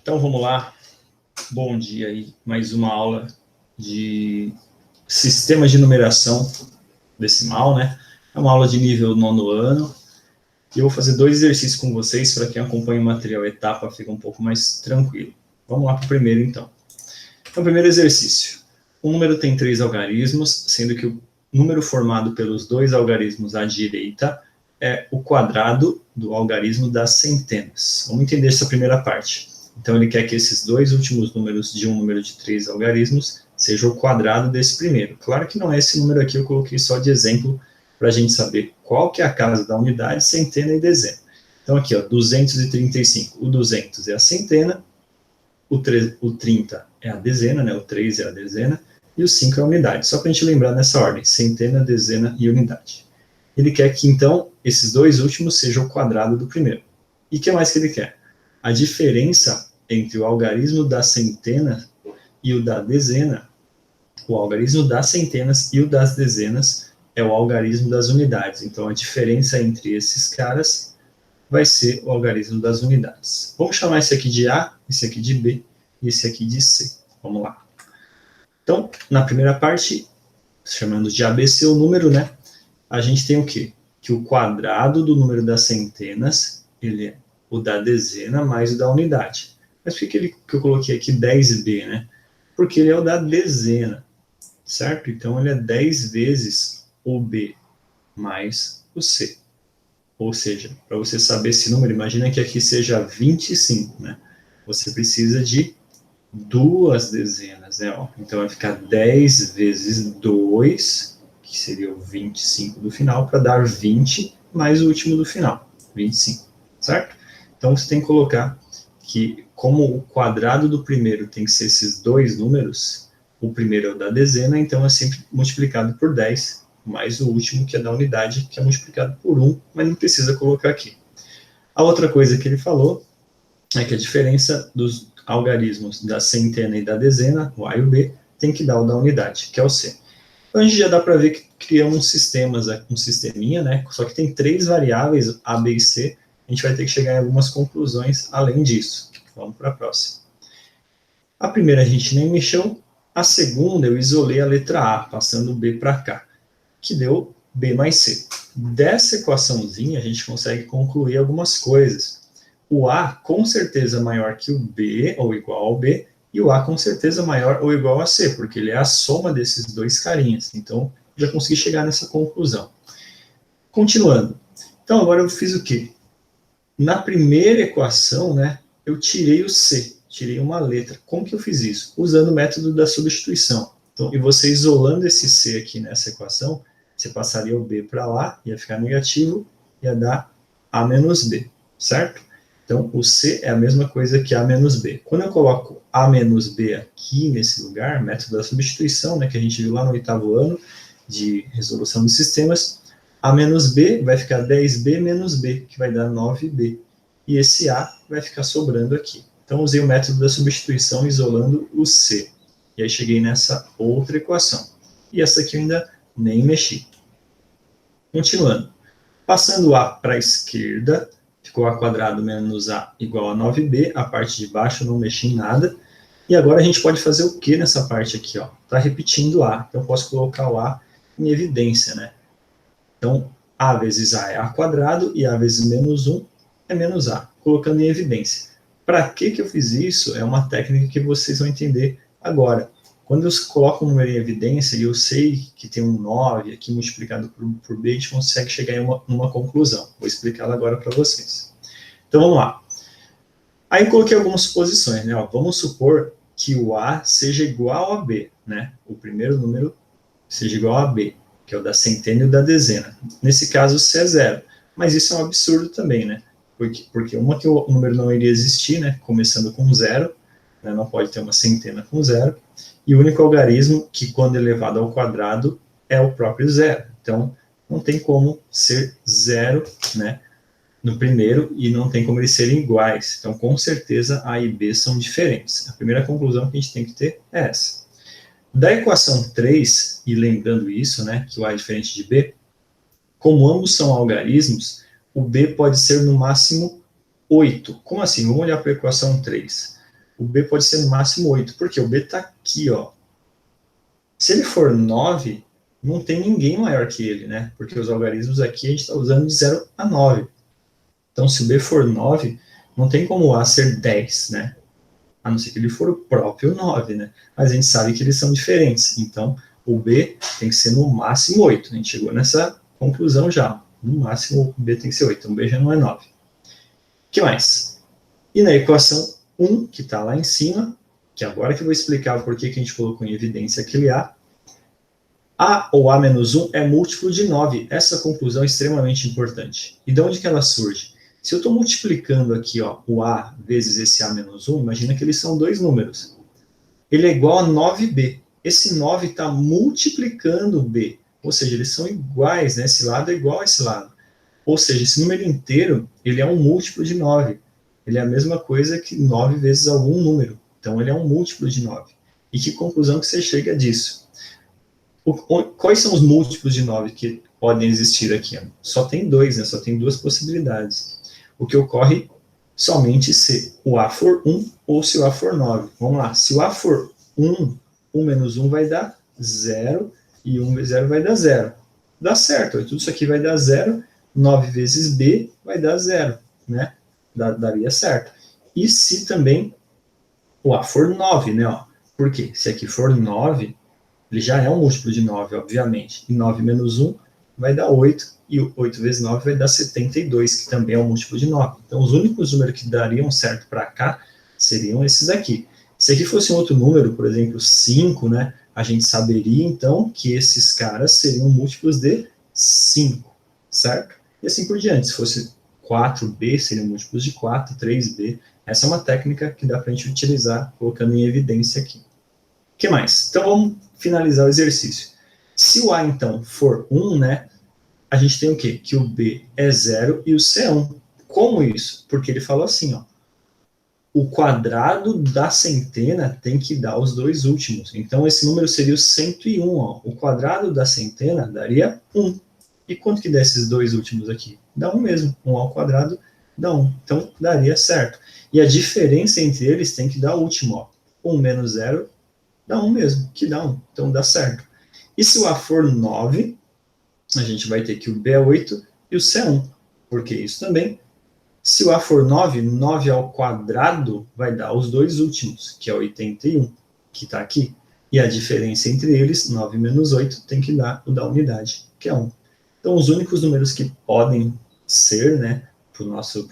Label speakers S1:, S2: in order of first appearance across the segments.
S1: Então vamos lá, bom dia aí, mais uma aula de sistemas de numeração decimal, né? É uma aula de nível 9º ano, e eu vou fazer 2 exercícios com vocês, para quem acompanha o material etapa fica um pouco mais tranquilo. Vamos lá para o primeiro então. Então, primeiro exercício. Um número tem 3 algarismos, sendo que o número formado pelos 2 algarismos à direita é o quadrado do algarismo das centenas. Vamos entender essa primeira parte. Então, ele quer que esses 2 últimos números de um número de 3 algarismos sejam o quadrado desse primeiro. Claro que não é esse número aqui, eu coloquei só de exemplo para a gente saber qual que é a casa da unidade, centena e dezena. Então, aqui, ó, 235. O 200 é a centena, o 30 é a dezena, né? O 3 é a dezena, e o 5 é a unidade. Só para a gente lembrar nessa ordem, centena, dezena e unidade. Ele quer que, então, esses 2 últimos sejam o quadrado do primeiro. E o que mais que ele quer? A diferença entre o algarismo da centena e o da dezena, o algarismo das centenas e o das dezenas é o algarismo das unidades. Então, a diferença entre esses caras vai ser o algarismo das unidades. Vamos chamar esse aqui de A, esse aqui de B e esse aqui de C. Vamos lá. Então, na primeira parte, chamando de ABC o número, né? A gente tem o quê? Que o quadrado do número das centenas, ele é o da dezena mais o da unidade. Mas por que eu coloquei aqui 10B, né? Porque ele é o da dezena, certo? Então, ele é 10 vezes o B mais o C. Ou seja, para você saber esse número, imagina que aqui seja 25, né? Você precisa de 2 dezenas, né? Ó, então, vai ficar 10 vezes 2, que seria o 25 do final, para dar 20 mais o último do final, 25, certo? Então, você tem que colocar que, como o quadrado do primeiro tem que ser esses 2 números, o primeiro é o da dezena, então é sempre multiplicado por 10, mais o último, que é da unidade, que é multiplicado por 1, mas não precisa colocar aqui. A outra coisa que ele falou é que a diferença dos algarismos da centena e da dezena, o A e o B, tem que dar o da unidade, que é o C. Então, a gente já dá para ver que criamos sistemas, um sisteminha, né? Só que tem 3 variáveis, A, B e C. A gente vai ter que chegar em algumas conclusões além disso. Vamos para a próxima. A primeira a gente nem mexeu. A segunda eu isolei a letra A, passando o B para cá, que deu B mais C. Dessa equaçãozinha, a gente consegue concluir algumas coisas. O A com certeza maior que o B, ou igual ao B, e o A com certeza maior ou igual a C, porque ele é a soma desses 2 carinhas. Então, já consegui chegar nessa conclusão. Continuando. Então, agora eu fiz o quê? Na primeira equação, né, eu tirei o C, tirei uma letra. Como que eu fiz isso? Usando o método da substituição. Então, e você isolando esse C aqui nessa equação, você passaria o B para lá, ia ficar negativo, ia dar A menos B, certo? Então, o C é a mesma coisa que A menos B. Quando eu coloco A menos B aqui nesse lugar, método da substituição, né, que a gente viu lá no 8º ano de resolução de sistemas, A menos B vai ficar 10B menos B, que vai dar 9B. E esse A vai ficar sobrando aqui. Então, usei o método da substituição isolando o C. E aí cheguei nessa outra equação. E essa aqui eu ainda nem mexi. Continuando. Passando A para a esquerda, ficou A quadrado menos A igual a 9B. A parte de baixo eu não mexi em nada. E agora a gente pode fazer o que nessa parte aqui? Está repetindo A. Então, eu posso colocar o A em evidência, né? Então, A vezes A é A quadrado e A vezes menos 1 é menos A, colocando em evidência. Para que eu fiz isso? É uma técnica que vocês vão entender agora. Quando eu coloco um número em evidência e eu sei que tem um 9 aqui multiplicado por B, a gente consegue chegar em uma conclusão. Vou explicá-la agora para vocês. Então, vamos lá. Aí eu coloquei algumas suposições, né? Vamos supor que o A seja igual a B, né? O primeiro número seja igual a B, que é o da centena e o da dezena. Nesse caso, C é 0. Mas isso é um absurdo também, né? Porque uma que o número não iria existir, né? Começando com 0, né? Não pode ter uma centena com 0. E o único algarismo que, quando elevado ao quadrado, é o próprio 0. Então, não tem como ser 0, né? No primeiro, e não tem como eles serem iguais. Então, com certeza, A e B são diferentes. A primeira conclusão que a gente tem que ter é essa. Da equação 3, e lembrando isso, né, que o A é diferente de B, como ambos são algarismos, o B pode ser no máximo 8. Como assim? Vamos olhar para a equação 3. o B pode ser no máximo 8, porque o B está aqui, ó. Se ele for 9, não tem ninguém maior que ele, né? Porque os algarismos aqui a gente está usando de 0 a 9. Então, se o B for 9, não tem como o A ser 10, né? A não ser que ele for o próprio 9, né? Mas a gente sabe que eles são diferentes. Então, o B tem que ser no máximo 8. A gente chegou nessa conclusão já. No máximo, o B tem que ser 8. Então, o B já não é 9. O que mais? E na equação 1, que está lá em cima, que agora que eu vou explicar o porquê que a gente colocou em evidência aquele A ou A menos 1 é múltiplo de 9. Essa conclusão é extremamente importante. E de onde que ela surge? Se eu estou multiplicando aqui, ó, o A vezes esse A menos 1, imagina que eles são dois números. Ele é igual a 9B. Esse 9 está multiplicando o B. Ou seja, eles são iguais, né? Esse lado é igual a esse lado. Ou seja, esse número inteiro, ele é um múltiplo de 9. Ele é a mesma coisa que 9 vezes algum número. Então, ele é um múltiplo de 9. E que conclusão que você chega disso? Quais são os múltiplos de 9 que podem existir aqui? Só tem dois, né? Só tem duas possibilidades. O que ocorre somente se o A for 1 ou se o A for 9. Vamos lá, se o A for 1, 1 menos 1 vai dar 0, e 1 vezes 0 vai dar 0. Dá certo, tudo isso aqui vai dar 0, 9 vezes B vai dar 0, né? Daria certo. E se também o A for 9, né? Ó, por quê? Se aqui for 9, ele já é um múltiplo de 9, obviamente. E 9 menos 1 vai dar 8, e 8 vezes 9 vai dar 72, que também é um múltiplo de 9. Então, os únicos números que dariam certo para cá seriam esses aqui. Se aqui fosse um outro número, por exemplo, 5, né, a gente saberia, então, que esses caras seriam múltiplos de 5, certo? E assim por diante. Se fosse 4B, seriam múltiplos de 4, 3B. Essa é uma técnica que dá para a gente utilizar, colocando em evidência aqui. O que mais? Então, vamos finalizar o exercício. Se o A, então, for 1, né, a gente tem o quê? Que o B é 0 e o C é 1. Como isso? Porque ele falou assim, ó, o quadrado da centena tem que dar os dois últimos. Então, esse número seria o 101, ó. O quadrado da centena daria 1. E quanto que dá esses dois últimos aqui? Dá 1 mesmo. 1 ao quadrado dá 1. Então, daria certo. E a diferença entre eles tem que dar o último, ó. 1 menos 0 dá 1 mesmo, que dá 1. Então, dá certo. E se o A for 9, a gente vai ter que o B é 8 e o C é 1. Porque isso também, se o A for 9, 9 ao quadrado vai dar os dois últimos, que é 81, que está aqui. E a diferença entre eles, 9 menos 8, tem que dar o da unidade, que é 1. Então, os únicos números que podem ser, né, para o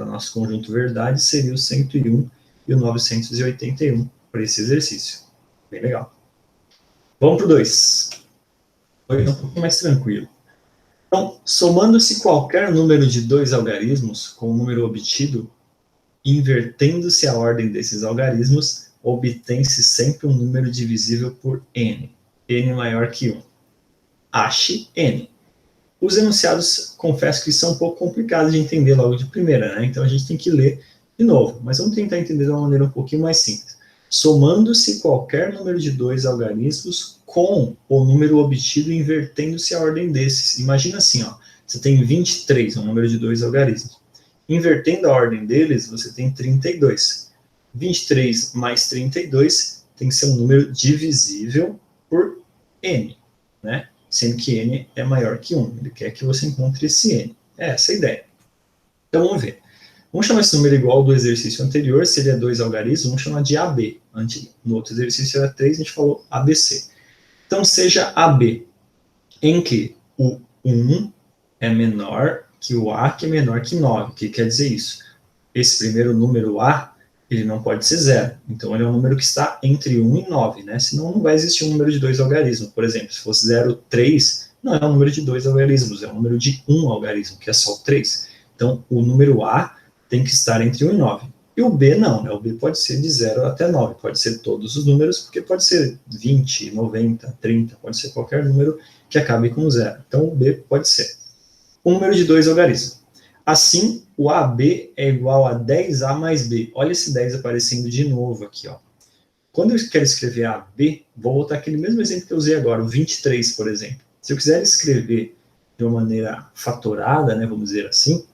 S1: nosso conjunto verdade, seria o 101 e o 981 para esse exercício. Bem legal. Vamos para o 2. Foi um pouco mais tranquilo. Então, somando-se qualquer número de dois algarismos com o número obtido, invertendo-se a ordem desses algarismos, obtém-se sempre um número divisível por n, n maior que 1. Ache n. Os enunciados, confesso que são um pouco complicados de entender logo de primeira, né? Então a gente tem que ler de novo, mas vamos tentar entender de uma maneira um pouquinho mais simples. Somando-se qualquer número de dois algarismos com o número obtido invertendo-se a ordem desses. Imagina assim, ó, você tem 23, um número de dois algarismos. Invertendo a ordem deles, você tem 32. 23 mais 32 tem que ser um número divisível por n, né? Sendo que n é maior que 1. Ele quer que você encontre esse n. É essa a ideia. Então, vamos ver. Vamos chamar esse número igual ao do exercício anterior, seria 2 algarismos, vamos chamar de AB. No outro exercício era 3, a gente falou ABC. Então, seja AB, em que o 1 é menor que o A, que é menor que 9. O que quer dizer isso? Esse primeiro número A, ele não pode ser 0. Então, ele é um número que está entre 1 e 9, né? Senão, não vai existir um número de 2 algarismos. Por exemplo, se fosse 0, 3, não é um número de 2 algarismos, é um número de 1 algarismo, que é só o 3. Então, o número A tem que estar entre 1 e 9. E o B não, né? O B pode ser de 0 até 9, pode ser todos os números, porque pode ser 20, 90, 30, pode ser qualquer número que acabe com 0. Então, o B pode ser um número de 2 algarismos. Assim, o AB é igual a 10A mais B. Olha esse 10 aparecendo de novo aqui, ó. Quando eu quero escrever AB, vou voltar aquele mesmo exemplo que eu usei agora, o 23, por exemplo. Se eu quiser escrever de uma maneira fatorada, né, vamos dizer assim,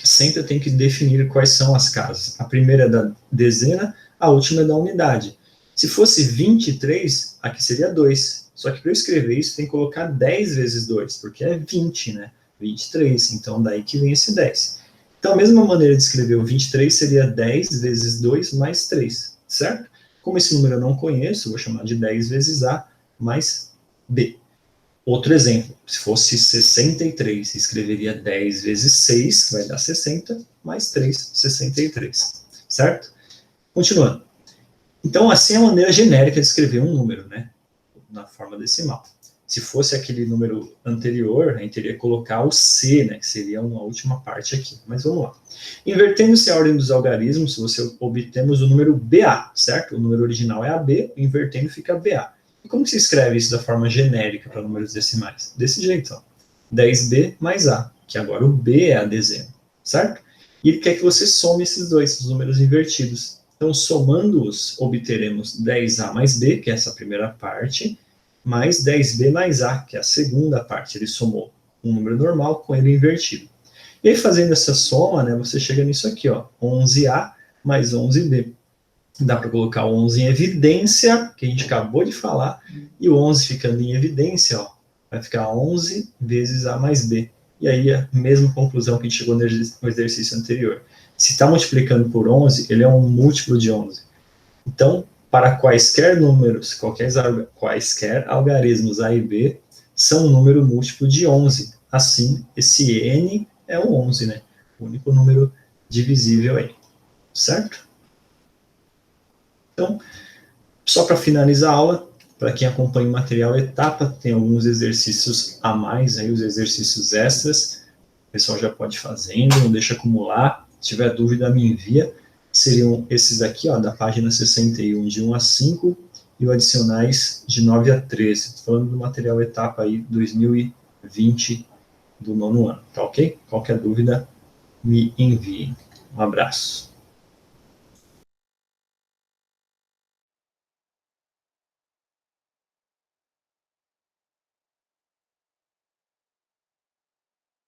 S1: sempre eu tenho que definir quais são as casas. A primeira é da dezena, a última é da unidade. Se fosse 23, aqui seria 2. Só que para eu escrever isso, tem que colocar 10 vezes 2, porque é 20, né? 23, então daí que vem esse 10. Então, a mesma maneira de escrever o 23 seria 10 vezes 2 mais 3, certo? Como esse número eu não conheço, eu vou chamar de 10 vezes A mais B. Outro exemplo, se fosse 63, escreveria 10 vezes 6, que vai dar 60, mais 3, 63, certo? Continuando. Então, assim é a maneira genérica de escrever um número, né? Na forma decimal. Se fosse aquele número anterior, a gente teria que colocar o C, né? Que seria uma última parte aqui. Mas vamos lá. Invertendo-se a ordem dos algarismos, você obtemos o número BA, certo? O número original é AB, invertendo fica BA. E como se escreve isso da forma genérica para números decimais? Desse jeito, ó. 10B mais A, que agora o B é a dezena, certo? E ele quer que você some esses dois, os números invertidos. Então, somando-os, obteremos 10A mais B, que é essa primeira parte, mais 10B mais A, que é a segunda parte. Ele somou um número normal com ele invertido. E aí, fazendo essa soma, né, você chega nisso aqui, ó, 11A mais 11B. Dá para colocar o 11 em evidência, que a gente acabou de falar, e o 11 ficando em evidência, ó, vai ficar 11 vezes A mais B. E aí, a mesma conclusão que a gente chegou no exercício anterior. Se está multiplicando por 11, ele é um múltiplo de 11. Então, para quaisquer números, quaisquer algarismos A e B, são um número múltiplo de 11. Assim, esse N é o 11, né? O único número divisível aí, certo? Então, só para finalizar a aula, para quem acompanha o material etapa, tem alguns exercícios a mais, aí, os exercícios extras, o pessoal já pode ir fazendo, não deixa acumular, se tiver dúvida me envia, seriam esses aqui, ó, da página 61, de 1 a 5, e o adicionais de 9 a 13, estou falando do material etapa aí 2020 do 9º ano, tá ok? Qualquer dúvida, me enviem. Um abraço.